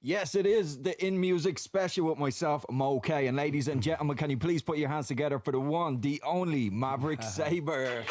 Yes, it is the In Music special with myself, Mo K. And ladies and gentlemen, can you please put your hands together for the one, the only Maverick Sabre.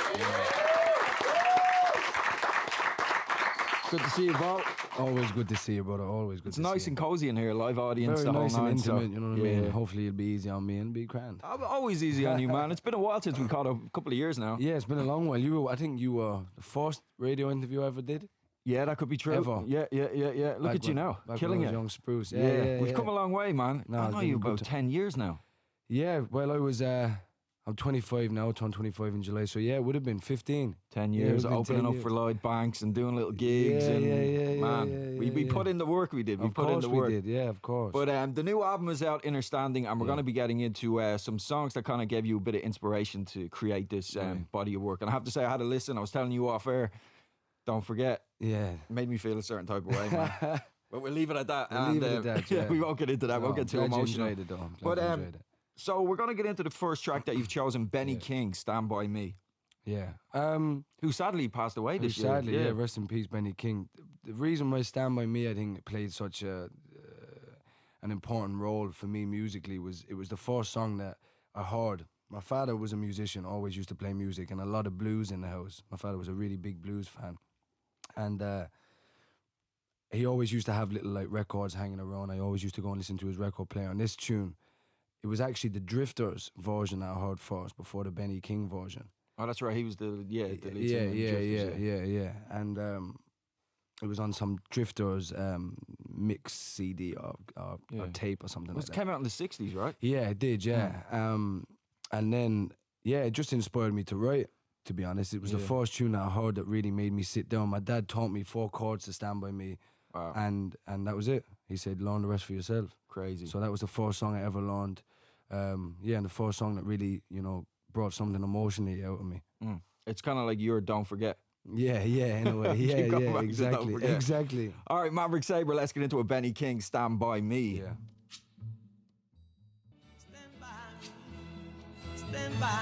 Good to see you, bro. Always good to see you, brother. Always good to see you. It's nice and cozy in here, live audience, Very the nice whole and night. intimate, you know what I mean? Hopefully it'll be easy on me and be grand. Always easy on you, man. It's been a while since we caught up, a couple of years now. Yeah, it's been a long while. I think you were the first radio interview I ever did. Yeah, that could be true. Ever. Yeah. Look Back at you when- now, back killing when I was it. young spruce. We've come a long way, man. No, I it's know been you a good about 10 years now. Yeah, well, I'm 25 now, turned 25 in July, so yeah, it would have been 15. 10 Yeah, it years, would've been opening 10 up years. for Lloyd Banks and doing little gigs. Man, we put in the work, we did. We Of put in course the we work. did, yeah, of course. But the new album is out, Innerstanding, and we're going to be getting into some songs that kind of gave you a bit of inspiration to create this body of work. And I have to say, I had a listen. I was telling you off air, don't forget. Yeah. It made me feel a certain type of way, man. But we'll leave it at that. We'll leave it at that, yeah. We won't get into that. No, We'll get too I'm glad you emotional. enjoyed it, though. I'm glad But you enjoyed it. so we're going to get into the first track that you've chosen, Benny King, Stand By Me, Yeah. who sadly passed away this year. Sadly, yeah, rest in peace, Benny King. The reason why Stand By Me, I think, it played such an important role for me musically was it was the first song that I heard. My father was a musician, always used to play music, and a lot of blues in the house. My father was a really big blues fan. And he always used to have little like records hanging around. I always used to go and listen to his record player. And this tune, it was actually the Drifters version I heard first before the Benny King version. Oh, that's right. He was the lead singer of the Drifters, yeah. And it was on some Drifters mix CD or tape or something like It that. came out in the 60s, right? Yeah, it did, yeah. And then, yeah, it just inspired me to write, to be honest. It was the first tune that I heard that really made me sit down. My dad taught me 4 chords to Stand By Me. Wow. And that was it. He said, learn the rest for yourself. Crazy. So that was the first song I ever learned. And the first song that really, brought something emotionally out of me. It's kind of like your Don't Forget. Yeah, in a way. Keep going Yeah, back to Don't Forget. exactly. All right, Maverick Sabre, let's get into a Benny King, Stand By Me. Yeah. Stand by.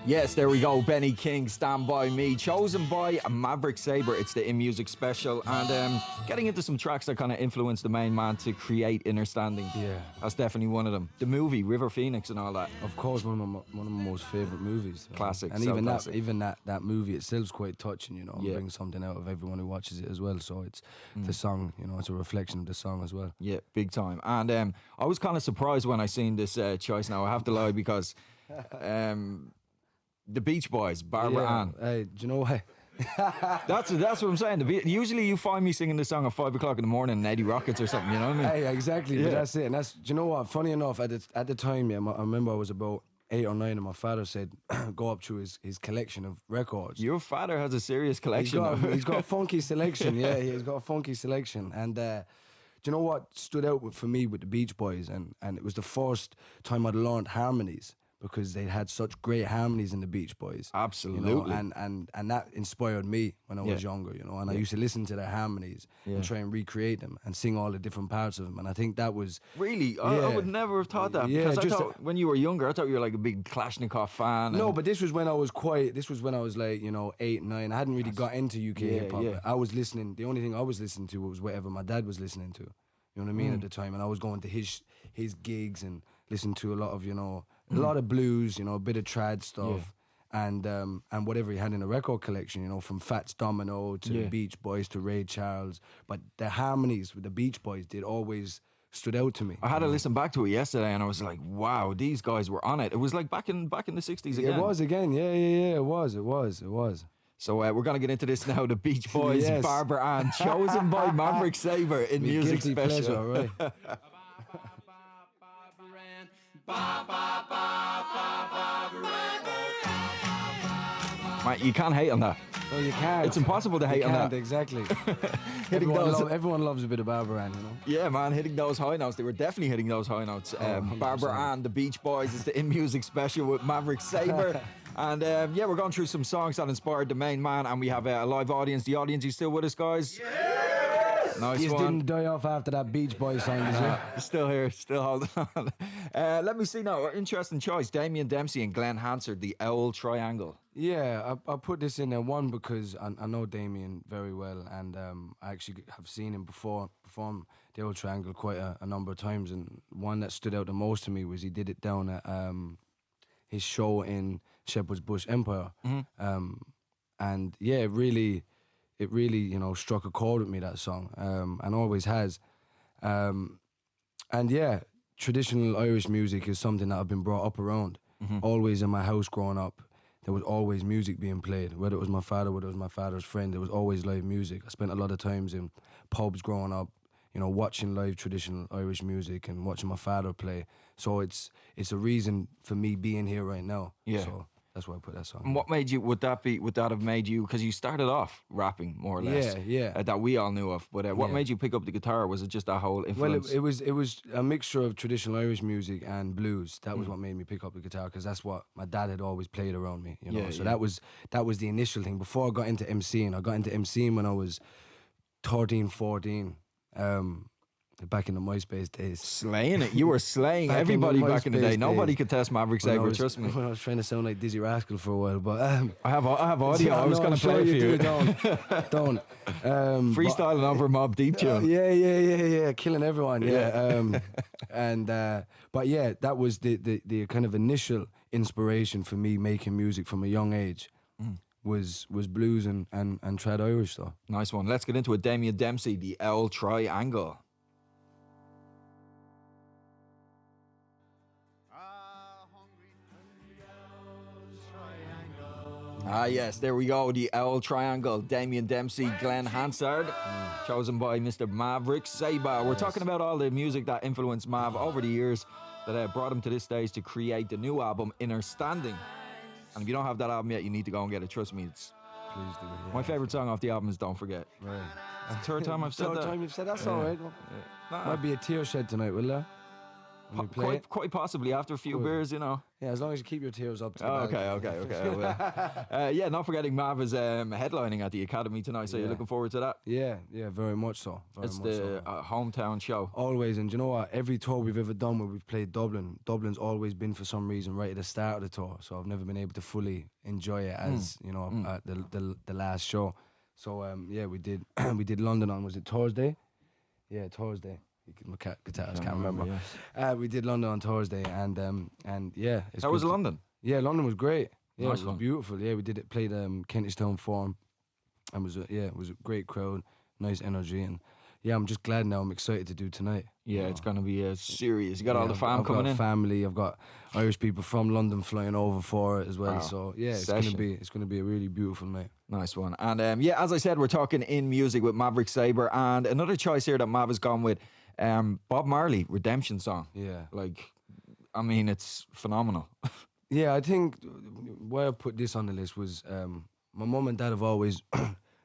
Yes, there we go. Benny King, Stand By Me, chosen by Maverick Sabre. It's the In Music special, and getting into some tracks that kind of influenced the main man to create Innerstanding. Yeah. That's definitely one of them. The movie River Phoenix and all that. Of course, one of my most favorite movies. Classic, and so even classic. that movie itself is quite touching. And brings something out of everyone who watches it as well. So it's the song. It's a reflection of the song as well. Yeah, big time. And I was kind of surprised when I seen this choice. Now I have to lie because the Beach Boys, Barbara Ann. Hey, do you know what? That's what I'm saying. Usually you find me singing this song at 5 o'clock in the morning in Eddie Rockets or something. You know what I mean? Hey, exactly. Yeah. But that's it. And that's, do you know what? Funny enough, at the time, I remember I was about 8 or 9, and my father said, go up through his collection of records. Your father has a serious collection. He's got a funky selection. Yeah, he's got a funky selection. And do you know what stood out for me with the Beach Boys? And it was the first time I'd learned harmonies, because they had such great harmonies in the Beach Boys. Absolutely. And that inspired me when I was younger, and I used to listen to their harmonies and try and recreate them and sing all the different parts of them. And I think that was... Really? I would never have thought that. Yeah, because I thought when you were younger, I thought you were like a big Kalashnikov fan. No, but this was when I was like, 8, 9. I hadn't really got into UK hip hop. yeah. I was listening, the only thing I was listening to was whatever my dad was listening to. You know what I mean, at the time. And I was going to his gigs and listening to a lot of, a lot of blues, a bit of trad stuff. And whatever he had in a record collection, from Fats Domino to the Beach Boys to Ray Charles. But the harmonies with the Beach Boys did always stood out to me. I had to listen back to it yesterday, and I was like, wow, these guys were on it. It was like back in the 60s again. It was again, yeah, it was. So we're going to get into this now. The Beach Boys, Yes. Barbara Ann, chosen by Maverick Sabre in Me Music guilty Special. pleasure, right? Mate, you can't hate on that. No, you can't. It's impossible to hate you on can't, that. exactly. Hitting those, everyone loves a bit of Barbara Ann, yeah, man, hitting those high notes. They were definitely hitting those high notes. 100%. Barbara Ann, the Beach Boys, is the In Music Special with Maverick Sabre. And we're going through some songs that inspired the main man, and we have a live audience. The audience, you still with us, guys? Yes! Nice You one. didn't die off after that Beach Boys song, did you? Still here, still holding on. Let me see now. Interesting choice. Damien Dempsey and Glenn Hansard, the Owl Triangle. Yeah, I put this in there, one, because I know Damien very well, and I actually have seen him before perform the Old Triangle quite a number of times, and one that stood out the most to me was he did it down at his show in Shepherd's Bush Empire. And yeah, it really, struck a chord with me, that song, and always has. And yeah, traditional Irish music is something that I've been brought up around. Always in my house growing up, there was always music being played. Whether it was my father, whether it was my father's friend, there was always live music. I spent a lot of times in pubs growing up, watching live traditional Irish music and watching my father play. So it's a reason for me being here right now. Yeah. So that's why I put that song. And what made you? Would that have made you? Because you started off rapping more or less. Yeah. That we all knew of. But what Yeah. made you pick up the guitar? Was it just that whole influence? Well, it was a mixture of traditional Irish music and blues. That was what made me pick up the guitar, because that's what my dad had always played around me. Yeah, so yeah. that was the initial thing. Before I got into MCing, when I was 13, 14. Back in the MySpace days. Slaying it. You were slaying Back in the everybody back in the MySpace day. Nobody days. could test Maverick Sabre, trust me. When I was trying to sound like Dizzy Rascal for a while, but I have audio. I was going to play it for you. Don't. Freestyling over Mob Deep tune. Yeah, killing everyone. Yeah. But yeah, that was the kind of initial inspiration for me making music from a young age. Was blues and trad Irish though. Nice one. Let's get into it. Damien Dempsey, the Owl Triangle. Ah, yes, there we go. The Owl Triangle. Damien Dempsey, Glenn Hansard, chosen by Mr. Maverick Sabre. We're talking about all the music that influenced Mav over the years that brought him to this stage to create the new album, Innerstanding. And if you don't have that album yet, you need to go and get it. Trust me, it's Please do. Yeah. my favorite song off the album is Don't Forget. Right. It's the third time I've said Third that. time you've said that's all right. Nah, Might be a tear shed tonight, will there? When you play it? quite possibly after a few Cool. beers, you know. Yeah, as long as you keep your tears up. To the Oh, balcony. okay. I will. Yeah, not forgetting Mav is headlining at the Academy tonight, so you're Yeah. looking forward to that. Yeah, very much so. Very It's much the so. hometown show. Always, and you know what? Every tour we've ever done where we've played Dublin, Dublin's always been for some reason right at the start of the tour. So I've never been able to fully enjoy it as at the last show. So yeah, we did we did London on, was it Thursday? Yeah, Thursday. My guitars can't remember. We did London on Thursday, and yeah, it's How was good to- London? Yeah, London was great. Yeah, Nice it was one. beautiful. Yeah, we did it. Played Kentish Town Forum, and it was a great crowd, nice energy, and yeah, I'm just glad now. I'm excited to do tonight. Yeah, it's gonna be serious. You got Yeah, all the fam I've coming got in. family. I've got Irish people from London flying over for it as well. Wow. So yeah, it's Session. gonna be a really beautiful night. Nice one. And yeah, as I said, we're talking in music with Maverick Sabre, and another choice here that Mav has gone with, Bob Marley, Redemption Song. Yeah. Like, I mean, it's phenomenal. Yeah, I think why I put this on the list was my mum and dad have always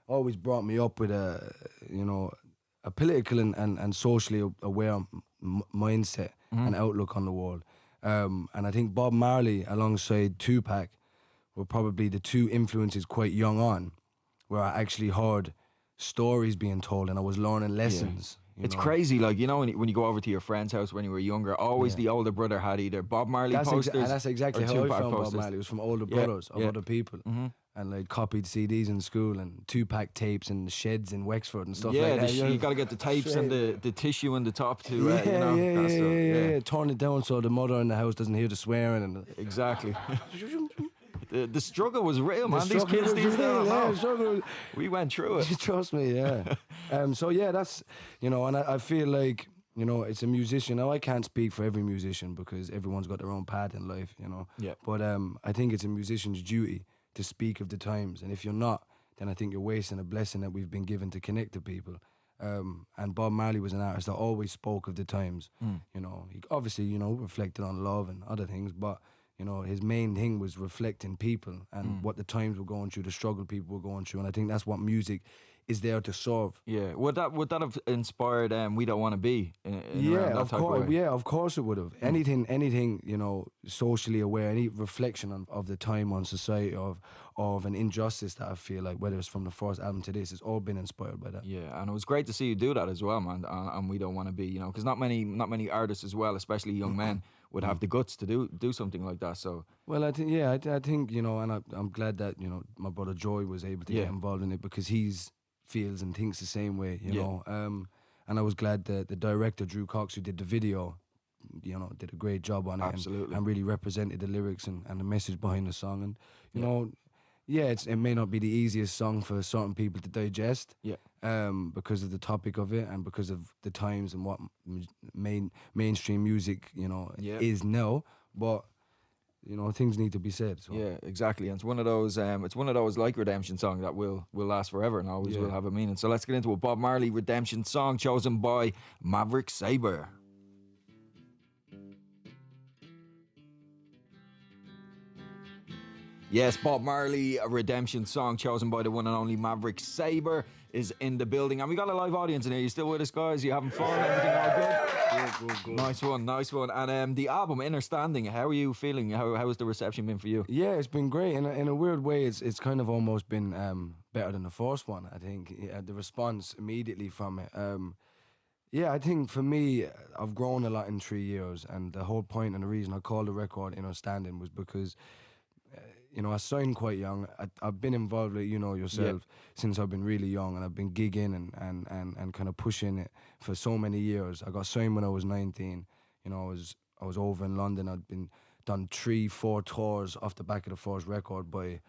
always brought me up with a political and socially aware mindset and outlook on the world. And I think Bob Marley alongside Tupac were probably the two influences quite young on, where I actually heard stories being told and I was learning lessons. you It's know. crazy, like, you know, when you go over to your friend's house when you were younger, always the older brother had either Bob Marley posters That's exactly or how I Tupac found posters. Bob Marley. It was from older Yeah, brothers of yeah. other people. And like copied CDs in school and Tupac tapes in the sheds in Wexford and stuff Yeah, like that. you got to get the tapes and the tissue in the top to, yeah, you know, yeah, that stuff. yeah. Turn it down so the mother in the house doesn't hear the swearing and Exactly. The struggle was real, man. These struggle kids was these days real, don't yeah, know. struggle. We went through it. Trust me, yeah. So yeah, that's, and I feel like, it's a musician. Now I can't speak for every musician because everyone's got their own path in life, Yeah. But I think it's a musician's duty to speak of the times, and if you're not, then I think you're wasting a blessing that we've been given to connect to people. And Bob Marley was an artist that always spoke of the times. He obviously, reflected on love and other things, but his main thing was reflecting people and what the times were going through, the struggle people were going through, and I think that's what music is there to serve. Yeah, would that have inspired We Don't Want to Be? Yeah, of course. Yeah, of course it would have. Anything, you know, socially aware, any reflection of the time on society of an injustice that I feel like, whether it's from the first album to this, it's all been inspired by that. Yeah, and it was great to see you do that as well, man. And We Don't Want to Be, you know, because not many artists as well, especially young men, would have the guts to do something like that. So well, I think I think, you know, and I'm glad that, you know, my brother Joy was able to get involved in it, because he's feels and thinks the same way, you know. And I was glad that the director Drew Cox, who did the video, you know, did a great job on it. Absolutely. And really represented the lyrics and the message behind the song. And you know, it may not be the easiest song for certain people to digest, because of the topic of it and because of the times and what mainstream music, you know, is now. But you know, things need to be said. So. Yeah, exactly. And it's one of those like redemption songs that will last forever and always will have a meaning. So let's get into a Bob Marley redemption song chosen by Maverick Sabre. Yes, Bob Marley, a redemption song chosen by the one and only Maverick Sabre is in the building. And we got a live audience in here. You still with us, guys? You having fun? Everything all good? Good. Nice one. And the album, Innerstanding, how are you feeling? How has the reception been for you? Yeah, it's been great. In a weird way, it's kind of almost been better than the first one, I think. The response immediately from it. I think for me, I've grown a lot in 3 years. And the whole point and the reason I called the record Innerstanding was because... you know, I signed quite young. I've been involved with, you know, yourself, since I've been really young, and I've been gigging and kind of pushing it for so many years. I got signed when I was 19. You know, I was over in London. I'd been done 3-4 tours off the back of the first record. By,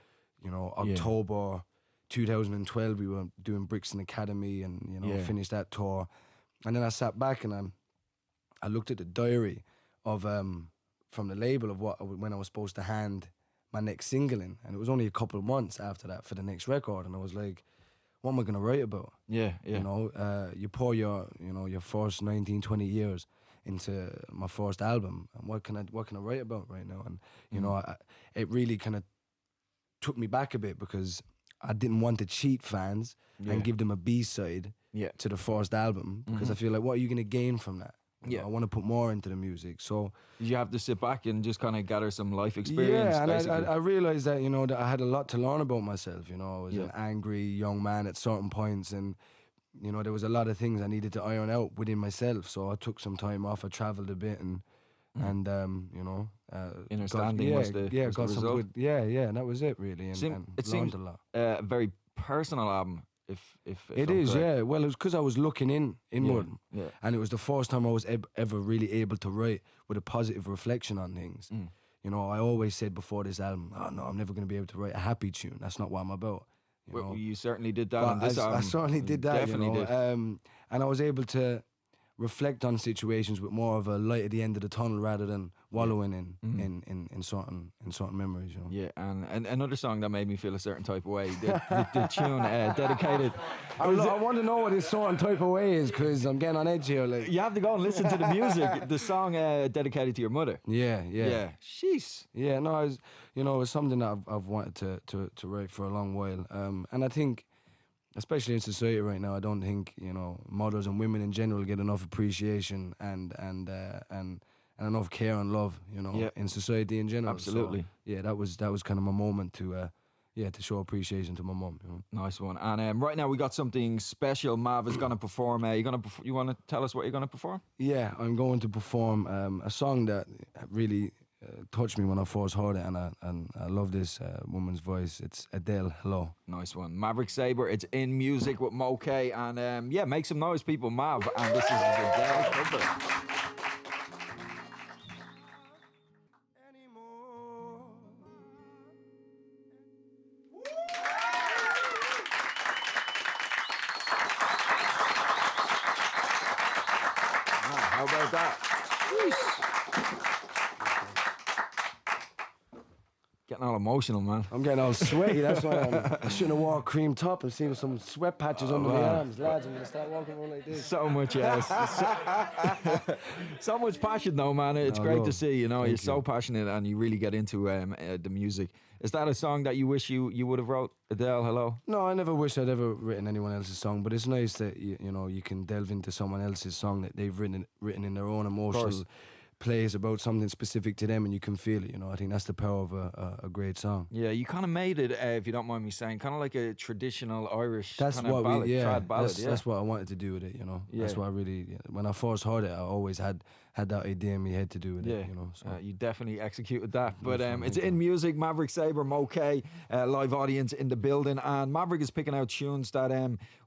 you know, October 2012, we were doing Brixton Academy and, you know, finished that tour. And then I sat back and I looked at the diary of from the label of when I was supposed to hand my next single in, and it was only a couple of months after that for the next record, and I was like, what am I going to write about? Yeah. You know, you pour your first 19, 20 years into my first album, and what can I write about right now? And, you know, it really kind of took me back a bit, because I didn't want to cheat fans and give them a B-side to the first album, because I feel like, what are you going to gain from that? You know, I want to put more into the music. So you have to sit back and just kind of gather some life experience. Yeah, and I realized that, you know, that I had a lot to learn about myself. You know, I was an angry young man at certain points, and, you know, there was a lot of things I needed to iron out within myself. So I took some time off. I traveled a bit and you know, Innerstanding was the got some result. good. And that was it really. And it learned seems a lot. A very personal album. If it I'm is, correct. Well, it was because I was looking inward, and it was the first time I was ever really able to write with a positive reflection on things. You know, I always said before this album, oh no, I'm never going to be able to write a happy tune. That's not what I'm about. Well, you certainly did that on this album. I certainly did that. Definitely did. And I was able to reflect on situations with more of a light at the end of the tunnel, rather than wallowing in certain memories. You know? Yeah, and another song that made me feel a certain type of way, the tune dedicated. I want to know what this certain type of way is, because I'm getting on edge here. Like, you have to go and listen to the music. The song dedicated to your mother. Yeah. Sheesh. Yeah, no, it's something that I've wanted to write for a long while. And I think, especially in society right now, I don't think, you know, mothers and women in general get enough appreciation and enough care and love, you know, in society in general. Absolutely. So, that was kind of my moment to show appreciation to my mum. You know? Nice one. And right now we got something special. Mav is gonna perform. You want to tell us what you're gonna perform? Yeah, I'm going to perform a song that really touched me when I first heard it, and I love this woman's voice. It's Adele, Hello. Nice one. Maverick Sabre, it's in music with Mo K, and make some noise, people. Mav, and this is Adele cover. How about that? Getting all emotional, man. I'm getting all sweaty. That's why I shouldn't have worn a cream top and seen some sweat patches under my arms. Lads, I'm going to start walking around like this. So much, yes. So much passion, though, man. It's great to see, you know. You're so passionate and you really get into the music. Is that a song that you wish you would have wrote? Adele, hello? No, I never wish I'd ever written anyone else's song, but it's nice that you know you can delve into someone else's song that they've written in their own emotional plays about something specific to them, and you can feel it. You know, I think that's the power of a great song. Yeah, you kind of made it, if you don't mind me saying, kind of like a traditional Irish That's kind of what ballad, trad ballad. that's what I wanted to do with it. You know, that's what I really. When I first heard it, I always had that idea in my head to do with it. You know, so. You definitely executed that. But it's in music. Maverick Sabre, Moke, live audience in the building, and Maverick is picking out tunes that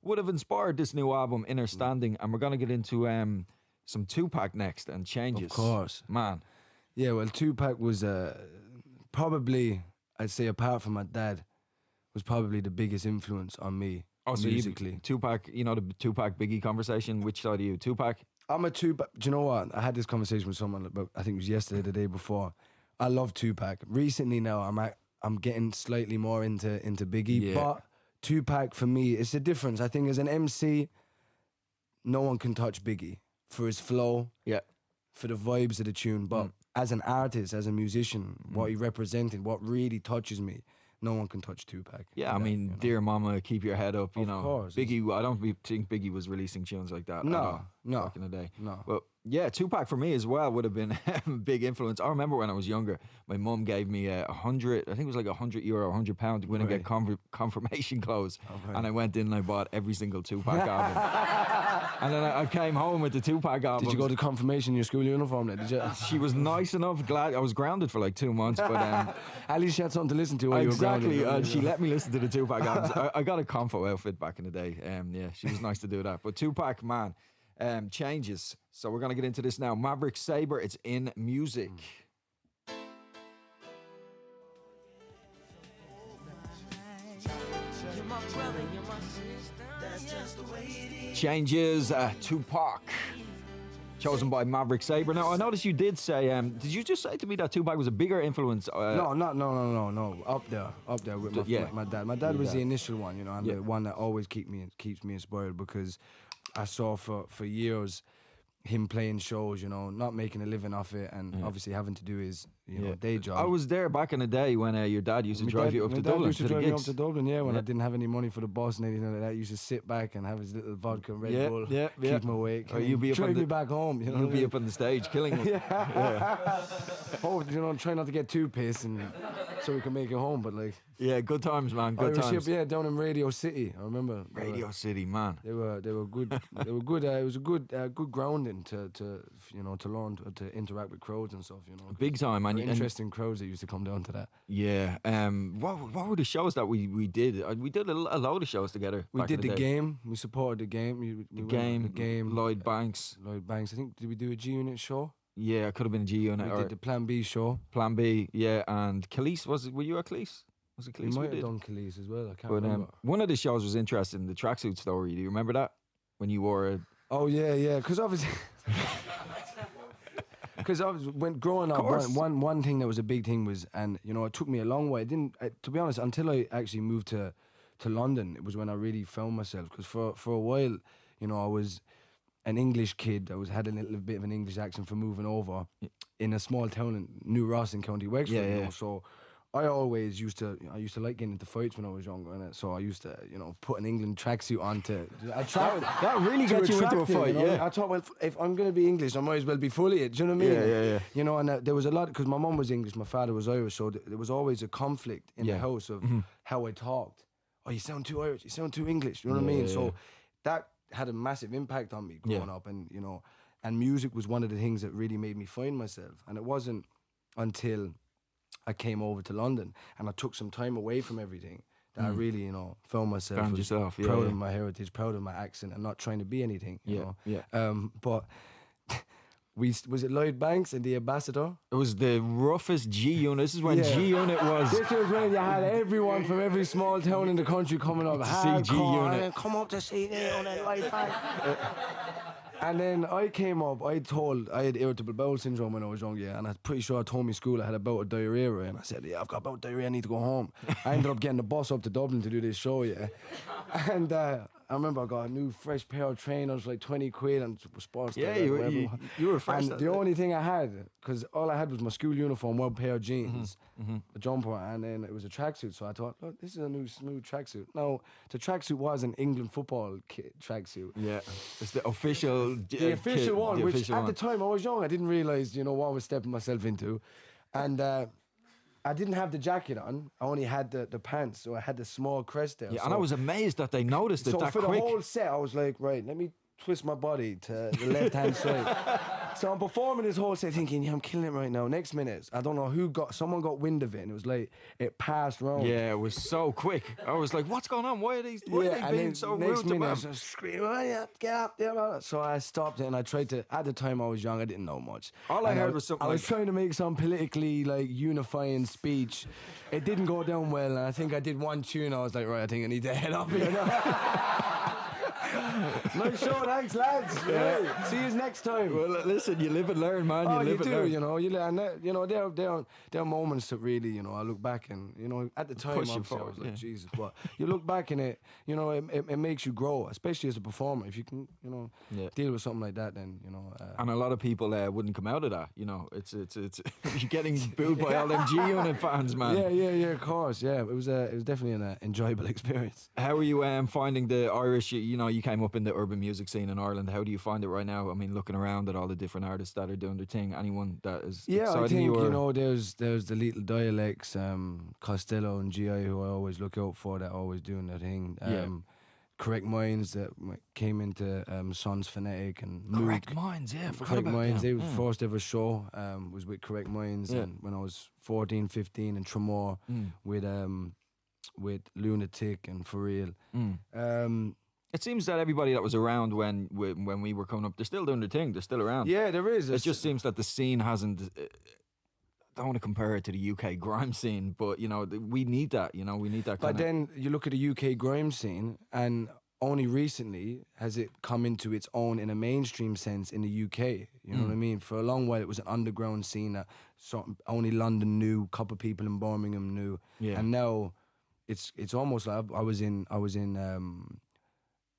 would have inspired this new album, Innerstanding, and we're gonna get into some Tupac next and Changes. Of course, man. Yeah, well, Tupac was probably, I'd say, apart from my dad, was probably the biggest influence on me musically. Tupac, you know the Tupac Biggie conversation. Which side are you, Tupac? I'm a Tupac. Do you know what? I had this conversation with someone about, I think it was yesterday, the day before. I love Tupac. Recently now, I'm getting slightly more into Biggie, but Tupac for me, it's a difference. I think as an MC, no one can touch Biggie for his flow, for the vibes of the tune. But as an artist, as a musician, what he represented, what really touches me, no one can touch Tupac. Yeah, I mean, you know? Dear Mama, Keep Your Head Up, you know. Of course. Biggie, I don't think Biggie was releasing tunes like that. No. Back in the day. No. But yeah, Tupac for me as well would have been a big influence. I remember when I was younger, my mum gave me €100, I think it was like €100 or £100 to go in and get confirmation clothes. And I went in and I bought every single Tupac album. And then I came home with the Tupac album. Did you go to confirmation in your school uniform then? Did you? She was nice enough. Glad I was grounded for like 2 months, but at least she had something to listen to while you were grounded. Exactly. She let me listen to the Tupac albums. I got a Confo outfit back in the day. Yeah, she was nice to do that. But Tupac, man, changes. So we're gonna get into this now. Maverick Sabre. It's in music. Changes, Tupac, chosen by Maverick Sabre. Now, I noticed you did say, did you just say to me that Tupac was a bigger influence? No. Up there with my dad. My dad was the initial one, you know, and the one that always keeps me inspired, because I saw for years him playing shows, you know, not making a living off it, and obviously having to do his day job. I was there back in the day when your dad used to drive you up to Dublin. Used to drive me up to Dublin, when I didn't have any money for the bus and anything like that. He used to sit back and have his little vodka and Red Bull, keep me awake. Or you'd be drive me back home. You know, you'd be up on the stage killing me. Oh, you know, try not to get too pissed, and so we can make it home. But like, good times, man. Good times. Down in Radio City. I remember Radio City, man. They were good. They were good. It was a good grounding to learn to interact with crowds and stuff. You know, big time, man. Interesting crowds that used to come down to that. Yeah. What were the shows that we did? We did a load of shows together. We did the game. We supported the game. The game. Lloyd Banks. I think, did we do a G Unit show? Yeah, it could have been a G Unit. We did the Plan B show. Plan B, yeah. And Khalees, were you at Khalees? Was it Khalees? We might have done Khalees as well. I can't remember. One of the shows was interesting, the tracksuit story. Do you remember that? When you wore a... Oh, yeah. Because obviously... Because when growing up, one thing that was a big thing was, and you know, it took me a long way. To be honest, until I actually moved to London, it was when I really found myself. Because for a while, you know, I was an English kid. Had a little bit of an English accent for moving over in a small town in New Ross in County Wexford. You know, so I always used to like getting into fights when I was younger, and so I used to, you know, put an England tracksuit on to that really got you into a fight. You know? I thought, well, if I'm going to be English, I might as well be fully it. Do you know what I mean? Yeah. You know, and there was a lot, because my mum was English, my father was Irish, so there was always a conflict in the house of how I talked. Oh, you sound too Irish. You sound too English. You know what I mean? So that had a massive impact on me growing up, and you know, and music was one of the things that really made me find myself. And it wasn't until I came over to London and I took some time away from everything that I really, you know, found myself. Found yourself, proud of my heritage, proud of my accent, and not trying to be anything. You know? But was it Lloyd Banks and the Ambassador? It was the roughest G Unit. This is when G Unit was. This was when you had everyone from every small town in the country coming up to see G Unit. Come up to see Lloyd Banks. And then I came up, I had irritable bowel syndrome when I was young, and I'm pretty sure I told me school I had a bout of diarrhea, and I said, I've got bout of diarrhea, I need to go home. I ended up getting the bus up to Dublin to do this show, and remember I got a new fresh pair of trainers for like 20 quid and sports. Yeah, whatever. you were fresh. And the only thing I had, because all I had was my school uniform, one pair of jeans, a jumper, and then it was a tracksuit. So I thought, look, this is a new smooth tracksuit. No, the tracksuit was an England football tracksuit. Yeah, it's the official. The official one, which at the time I was young, I didn't realise, what I was stepping myself into. And I didn't have the jacket on. I only had the pants, so I had the small crest there. Yeah, and I was amazed that they noticed it that quick. So for the whole set, I was like, right, let me twist my body to the left-hand side. So I'm performing this whole set thinking, yeah, I'm killing it right now. Next minute, I don't know someone got wind of it, and it was like, it passed round. Yeah, it was so quick. I was like, what's going on? Why are they being so rude to me? I was screaming, oh, yeah, get up there. So I stopped it, and I tried to, at the time I was young, I didn't know much. All I heard was something I was trying to make some politically, unifying speech. It didn't go down well, and I think I did one tune, I was like, right, I think I need to head up here now. Nice show, thanks, lads. Yeah. See you next time. Well, listen, you live and learn, man. You live and learn. There are moments that really, I look back and, at the time, obviously, I was like, Jesus. But you look back and it makes you grow, especially as a performer. If you can, deal with something like that, then, and a lot of people wouldn't come out of that, it's you're getting booed by all them G-Unit fans, man. Yeah, of course, yeah. It was definitely an enjoyable experience. How are you finding the Irish, you came up in the urban music scene in Ireland. How do you find it right now? I mean, looking around at all the different artists that are doing their thing, anyone that is exciting I think, you? there's the little dialects, Costello and GI, who I always look out for, that are always doing their thing. Correct Minds that came into Sons Phonetic and Correct Minds, yeah. Correct Minds, they was first ever show, was with Correct Minds, and when I was 14, 15 in Tremor with Lunatic and For Real. It seems that everybody that was around when we were coming up, they're still doing their thing. They're still around. Yeah, there is. It just seems that the scene hasn't. I don't want to compare it to the UK grime scene, but we need that. We need that. But then you look at the UK grime scene, and only recently has it come into its own in a mainstream sense in the UK. You know what I mean? For a long while, it was an underground scene that only London knew, a couple of people in Birmingham knew, and now it's almost like I was in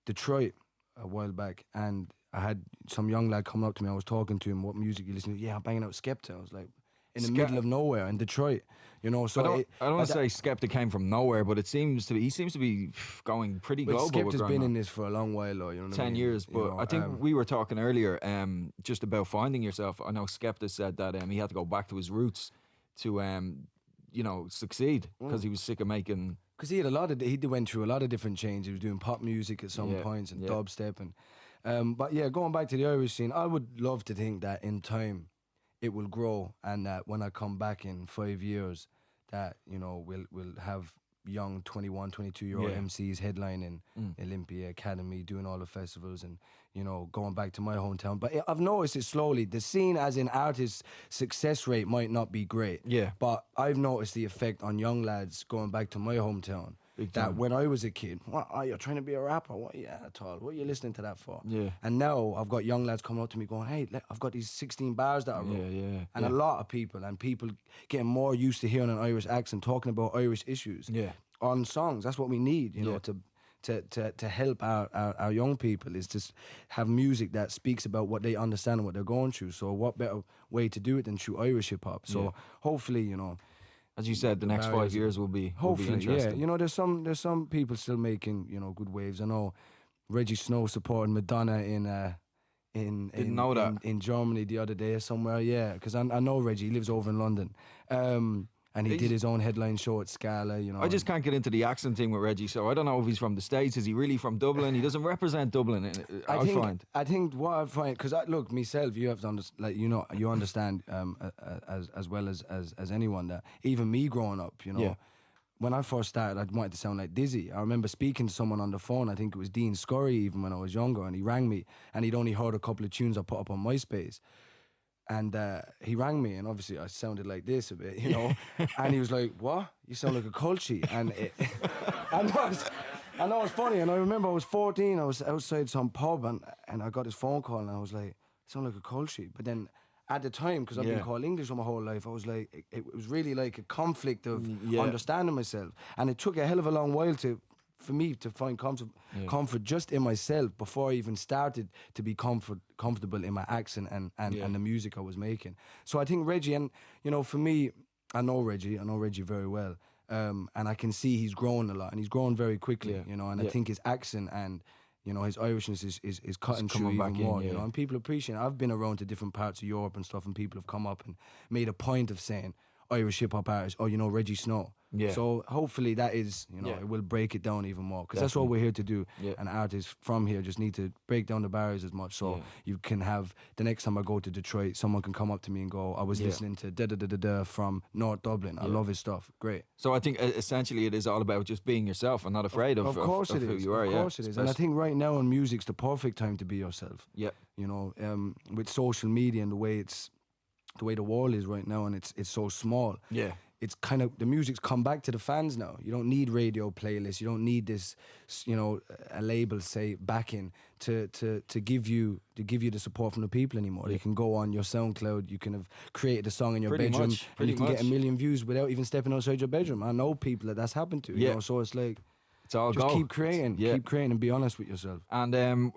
Detroit a while back, and I had some young lad coming up to me. I was talking to him, what music you listen to? Yeah, I'm banging out Skepta. I was like, in the middle of nowhere in Detroit, So I don't want to say Skepta came from nowhere, but he seems to be going pretty global. Skepta's been in this for a long while, though. 10 years, but I think we were talking earlier just about finding yourself. I know Skepta said that he had to go back to his roots to succeed because he was sick of making. Because he went through a lot of different changes. He was doing pop music at some points and dubstep but going back to the Irish scene, I would love to think that in time it will grow, and that when I come back in 5 years, that we'll have young 21, 22-year-old MCs headlining Olympia Academy, doing all the festivals, and going back to my hometown. But I've noticed it slowly. The scene, as in artists' success rate, might not be great. Yeah. But I've noticed the effect on young lads going back to my hometown. That when I was a kid, what, you're trying to be a rapper? What? Yeah, at all. What are you listening to that for? Yeah. And now I've got young lads coming up to me going, hey, I've got these 16 bars that I wrote. And a lot of people getting more used to hearing an Irish accent, talking about Irish issues on songs. That's what we need, to help our young people, is to have music that speaks about what they understand and what they're going through. So what better way to do it than through Irish hip-hop? So hopefully, as you said, the next 5 years will be interesting. Yeah. There's some people still making good waves. I know Reggie Snow supporting Madonna in Germany the other day somewhere. Yeah, because I know Reggie. He lives over in London. And he did his own headline show at Scala, I just can't get into the accent thing with Reggie, so I don't know if he's from the States. Is he really from Dublin? He doesn't represent Dublin, I think what I find, because look, myself, you have to understand, you understand as well as anyone, that even me growing up, when I first started, I wanted to sound like Dizzy. I remember speaking to someone on the phone, I think it was Dean Scurry, even when I was younger, and he rang me, and he'd only heard a couple of tunes I put up on MySpace. And he rang me, and obviously I sounded like this a bit, and he was like, what? You sound like a culture. And I know it's funny, and I remember I was 14, I was outside some pub, and I got this phone call, and I was like, I sound like a culture. But then at the time, because I've been called English all my whole life, I was like, it was really like a conflict of understanding myself. And it took a hell of a long while to for me to find comfort just in myself before I even started to be comfortable in my accent and the music I was making. So I think Reggie, and you know, for me, I know Reggie very well, and I can see he's grown a lot, and he's grown very quickly, you know, and I think his accent and, you know, his Irishness is cutting through even more, you know, and people appreciate it. I've been around to different parts of Europe and stuff, and people have come up and made a point of saying, Irish hip-hop artists, oh, you know, Reggie Snow. Yeah. So hopefully that is, you know, it will break it down even more, because that's what we're here to do. Yeah. And artists from here just need to break down the barriers as much, so you can have, the next time I go to Detroit, someone can come up to me and go, I was listening to da-da-da-da-da from North Dublin. I love his stuff. Great. So I think essentially it is all about just being yourself and not afraid of who you are. Of course it is. And I think right now in music's the perfect time to be yourself. Yeah. You know, with social media and the way the world is right now, and it's so small. Yeah. It's kind of, the music's come back to the fans now. You don't need radio playlists. You don't need this, you know, a label say backing to give you the support from the people anymore. You can go on your SoundCloud. You can have created a song in your bedroom, and you can get 1 million views without even stepping outside your bedroom. I know people that's happened to. You know, so it's like, it's all just keep creating, and be honest with yourself. And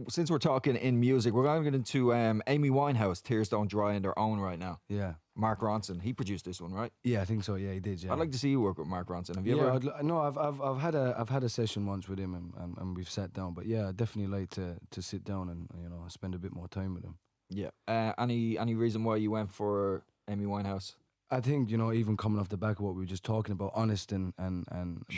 since we're talking in music, we're going to get into Amy Winehouse, Tears Don't Dry on Their Own right now. Yeah. Mark Ronson, he produced this one, right? Yeah, I think so. Yeah, he did. Yeah. I'd like to see you work with Mark Ronson. Have you ever? No, I've had a session once with him, and we've sat down. But yeah, I'd definitely like to sit down and, you know, spend a bit more time with him. Yeah. Any reason why you went for Amy Winehouse? I think, you know, even coming off the back of what we were just talking about, honest and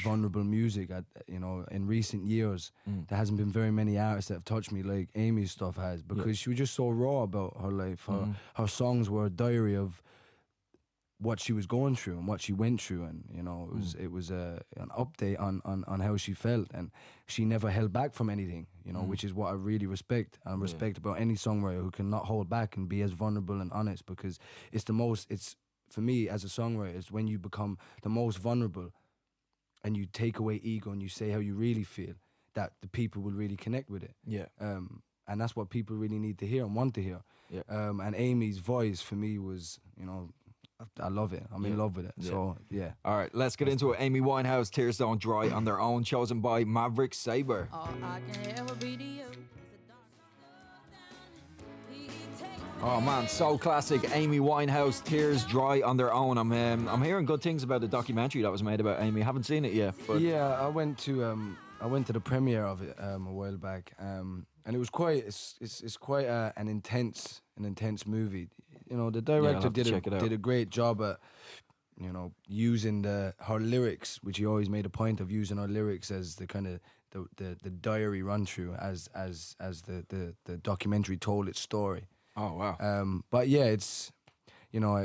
vulnerable music, you know, in recent years, there hasn't been very many artists that have touched me like Amy's stuff has, because she was just so raw about her life. Her songs were a diary of what she was going through and what she went through, and, you know, it was an update on how she felt, and she never held back from anything, you know, which is what I really respect. I respect about any songwriter who can not hold back and be as vulnerable and honest, because it's for me, as a songwriter, is when you become the most vulnerable and you take away ego and you say how you really feel, that the people will really connect with it. Yeah. And that's what people really need to hear and want to hear. Yeah. And Amy's voice, for me, was, you know, I love it. I'm in love with it. So, yeah. All right, let's get into it. Amy Winehouse, Tears Don't Dry on Their Own, chosen by Maverick Sabre. All I can ever be to you. Oh man, so classic. Amy Winehouse, Tears Dry on Their Own. I'm hearing good things about the documentary that was made about Amy. I haven't seen it yet. But yeah, I went to the premiere of it a while back, and it was it's quite an intense movie. You know, the director did a great job at, you know, using her lyrics, which he always made a point of using her lyrics as the kind of the diary run through as the documentary told its story. Oh wow! But yeah, it's, you know,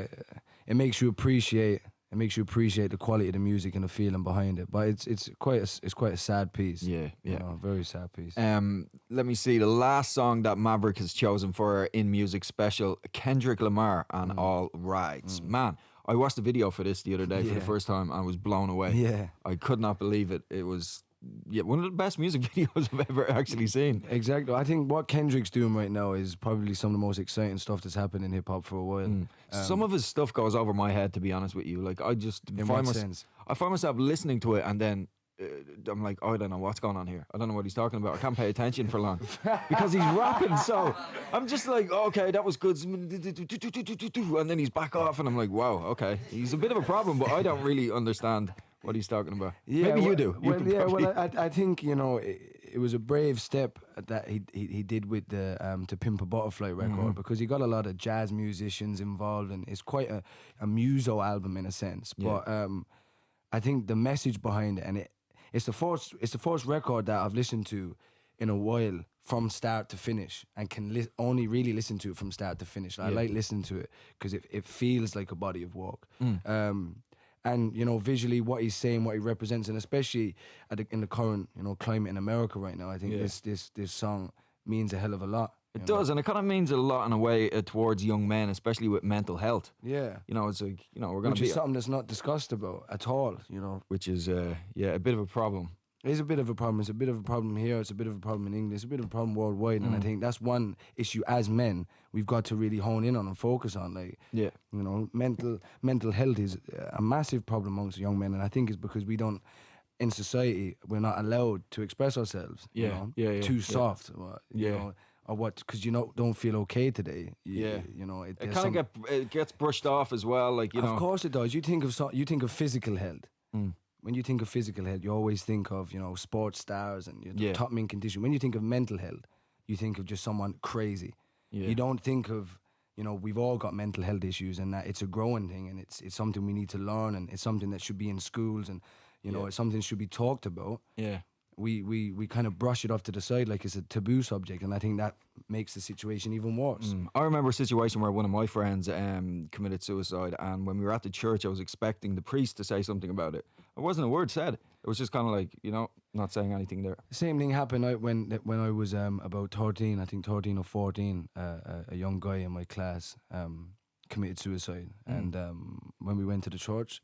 it makes you appreciate the quality of the music and the feeling behind it. But it's quite a sad piece. Yeah, yeah, you know, very sad piece. Let me see, the last song that Maverick has chosen for our In Music special, Kendrick Lamar and All Rights. Man, I watched the video for this the other day for the first time. I was blown away. Yeah, I could not believe it. It was. Yeah, one of the best music videos I've ever actually seen. Exactly. I think what Kendrick's doing right now is probably some of the most exciting stuff that's happened in hip-hop for a while. Some of his stuff goes over my head, to be honest with you. Like, I just find myself listening to it, and then I'm like, oh, I don't know what's going on here. I don't know what he's talking about. I can't pay attention for long because he's rapping. So I'm just like, okay, that was good. And then he's back off, and I'm like, wow, okay. He's a bit of a problem, but I don't really understand what he's talking about. Yeah, maybe you do. I think, you know, it was a brave step that he did with the To Pimp a Butterfly record, because he got a lot of jazz musicians involved, and it's quite a muso album in a sense. But I think the message behind it, and it's the first record that I've listened to in a while from start to finish, and can only really listen to it from start to finish. I like listening to it because it feels like a body of work. And, you know, visually what he's saying, what he represents, and especially in the current, you know, climate in America right now, I think this song means a hell of a lot. It does, and it kind of means a lot in a way towards young men, especially with mental health. Yeah. You know, it's like, you know, we're going to be... Which is something that's not discussed about at all, you know. Which is, a bit of a problem. It is a bit of a problem. It's a bit of a problem here. It's a bit of a problem in England. It's a bit of a problem worldwide. And I think that's one issue as men we've got to really hone in on and focus on. Like, you know, mental health is a massive problem amongst young men. And I think it's because we don't in society we're not allowed to express ourselves. Yeah, you know? yeah, Too soft. Or, you Yeah. know, or what? Because don't feel okay today. Yeah. You know, It there's kind of it gets brushed off as well, like, you know. Of course it does. You think of physical health. When you think of physical health, you always think of, you know, sports stars and you're the top mint condition. When you think of mental health, you think of just someone crazy. Yeah. You don't think of, you know, we've all got mental health issues, and that it's a growing thing, and it's something we need to learn, and it's something that should be in schools, and, you know, it's something that should be talked about. Yeah. We kind of brush it off to the side like it's a taboo subject, and I think that makes the situation even worse. I remember a situation where one of my friends committed suicide, and when we were at the church, I was expecting the priest to say something about it. There wasn't a word said. It was just kind of like, you know, not saying anything there. Same thing happened when I was about 13, I think 13 or 14. A young guy in my class committed suicide, and when we went to the church,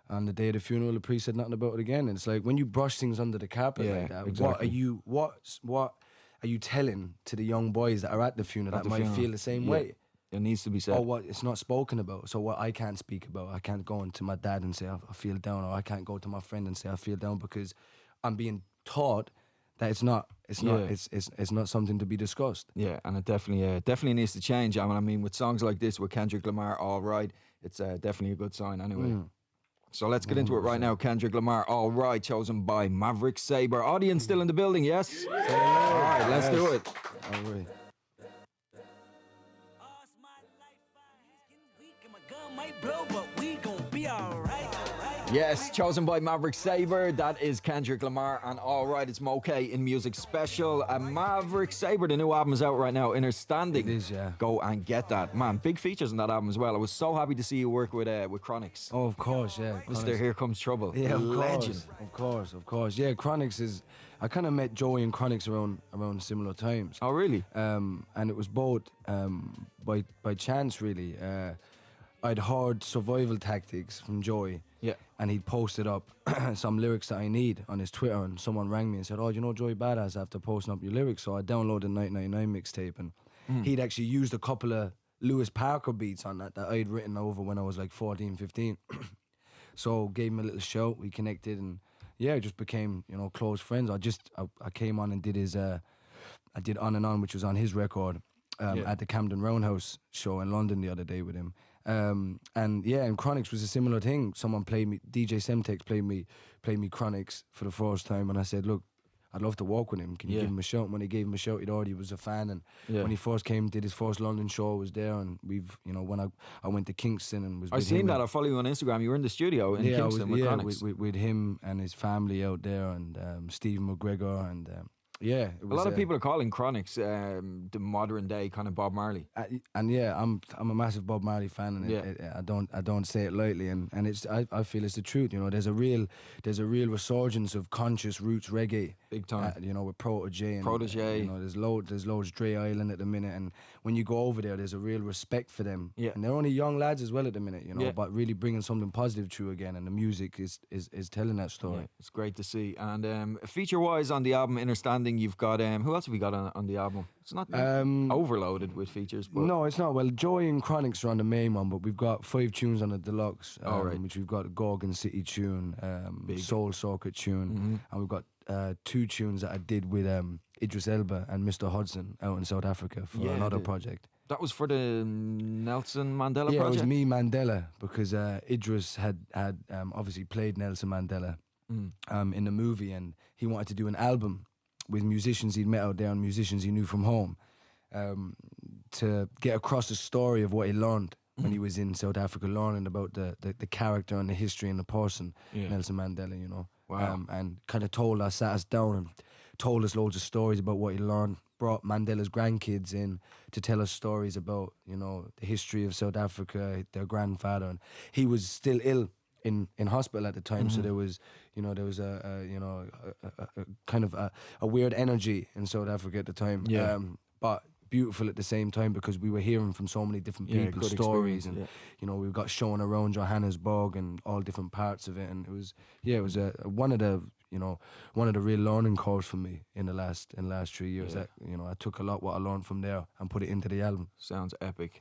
on the day of the funeral, the priest said nothing about it again. And it's like, when you brush things under the carpet like that, exactly. what are you telling to the young boys that are at the funeral that might feel the same way? It needs to be said. Or what it's not spoken about. So what I can't speak about, I can't go into my dad and say I feel down, or I can't go to my friend and say I feel down, because I'm being taught that it's not something to be discussed. Yeah, and it definitely needs to change. I mean, with songs like this, with Kendrick Lamar, All Right, it's definitely a good sign anyway. So let's get into it right now. Kendrick Lamar, All Right, chosen by Maverick Sabre. Audience still in the building, yes? All right, let's do it. All right. Yes, chosen by Maverick Sabre. That is Kendrick Lamar, and All Right, it's Mo K in Music Special. Maverick Sabre, the new album is out right now, Innerstanding. It is, yeah. Go and get that. Man, big features on that album as well. I was so happy to see you work with Chronix. Oh, of course, yeah. Mr. Here Comes Trouble. Yeah, of Legend. Of course. Yeah, Chronix is... I kind of met Joey and Chronix around similar times. Oh, really? And it was both by chance, really. I'd heard Survival Tactics from Joey. Yeah. And he'd posted up some lyrics that I need on his Twitter, and someone rang me and said, "Oh, you know Joey Badass after posting up your lyrics." So I downloaded 1999 mixtape, and he'd actually used a couple of Lewis Parker beats on that I'd written over when I was like 14, 15. So gave him a little shout, we connected, and yeah, just became, you know, close friends. I came on and did I did On and On, which was on his record, at the Camden Roundhouse show in London the other day with him. And Chronix was a similar thing. Someone played me, DJ Semtex played me Chronix for the first time, and I said, "Look, I'd love to walk with him. Can you give him a shout?" And when he gave him a shout, he already was a fan. And when he first came, did his first London show, I was there. And when I went to Kingston and was. I've seen that. I follow you on Instagram. You were in the studio in Kingston with Chronix. with him and his family out there, and Steve McGregor, and it was, a lot of people are calling Chronix the modern day kind of Bob Marley. And I'm a massive Bob Marley fan, and I don't say it lightly, and it's I feel it's the truth. You know, there's a real resurgence of conscious roots reggae, big time. You know, with Protege. Protege. You know, there's loads Dre Island at the minute, and when you go over there's a real respect for them. Yeah. And they're only young lads as well at the minute, you know, but really bringing something positive through again, and the music is telling that story. Yeah, it's great to see. And feature wise on the album Innerstanding, you've got who else have we got on the album? It's not overloaded with features, but no, it's not. Well, Joey and Chronix are on the main one, but we've got 5 tunes on the deluxe, right. which we've got a Gorgon City tune, Soul Socket tune, and we've got 2 tunes that I did with Idris Elba and Mr. Hudson out in South Africa for another project. That was for the Nelson Mandela project? Yeah, it was me, Mandela, because Idris had obviously played Nelson Mandela in the movie, and he wanted to do an album with musicians he'd met out there and musicians he knew from home, to get across the story of what he learned when he was in South Africa, learning about the character and the history and the person, Nelson Mandela, you know. Wow. And kind of sat us down and told us loads of stories about what he learned, brought Mandela's grandkids in to tell us stories about, you know, the history of South Africa, their grandfather. And he was still ill in hospital at the time, so there was a kind of a weird energy in South Africa at the time. But beautiful at the same time, because we were hearing from so many different people's stories, and you know, we got shown around Johannesburg and all different parts of it, and it was one of the real learning curves for me in the last 3 years. That, you know, I took a lot what I learned from there and put it into the album. Sounds epic.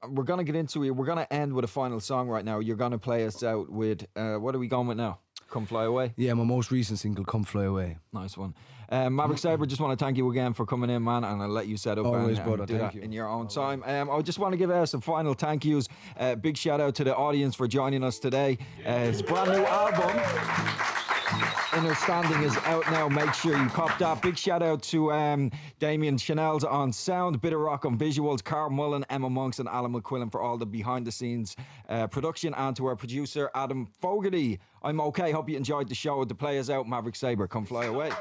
We're gonna get into it. We're gonna end with a final song right now. You're gonna play us out with what are we going with now? Come Fly Away. Yeah, my most recent single, Come Fly Away. Nice one. Maverick Sabre, just want to thank you again for coming in, man, and I'll let you set up Always, and brother, do thank that you. in your own time. I just want to give some final thank yous. Big shout out to the audience for joining us today. His brand new album, Innerstanding, is out now. Make sure you cop that. Big shout out to Damien Chennells on sound, Bit of Rocc on visuals, Carl Mullan, Emma Monks, and Alan McQuillan for all the behind the scenes production, and to our producer Adam Fogarty. I'm okay. Hope you enjoyed the show. The play is out. Maverick Sabre, Come Fly Away.